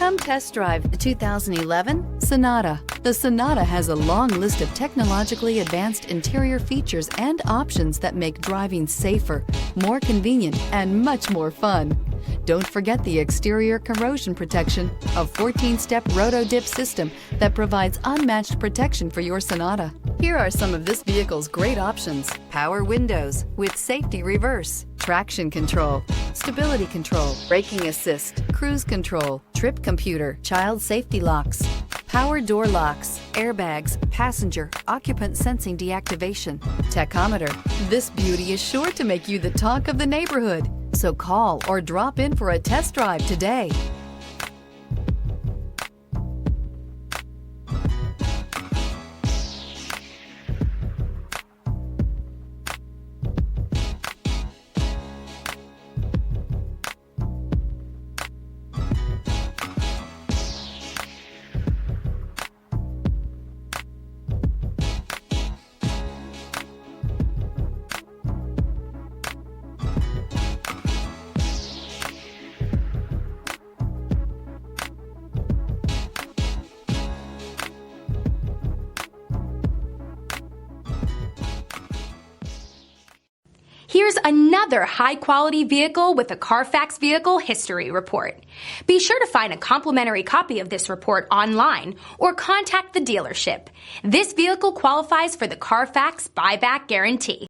Come test drive the 2011 Sonata. The Sonata has a long list of technologically advanced interior features and options that make driving safer, more convenient, and much more fun. Don't forget the exterior corrosion protection, a 14-step roto-dip system that provides unmatched protection for your Sonata. Here are some of this vehicle's great options: power windows with safety reverse, traction control, stability control, braking assist, cruise control, trip computer, child safety locks, power door locks, airbags, passenger, occupant sensing deactivation, tachometer. This beauty is sure to make you the talk of the neighborhood. So call or drop in for a test drive today. Here's another high-quality vehicle with a Carfax Vehicle History Report. Be sure to find a complimentary copy of this report online or contact the dealership. This vehicle qualifies for the Carfax Buyback Guarantee.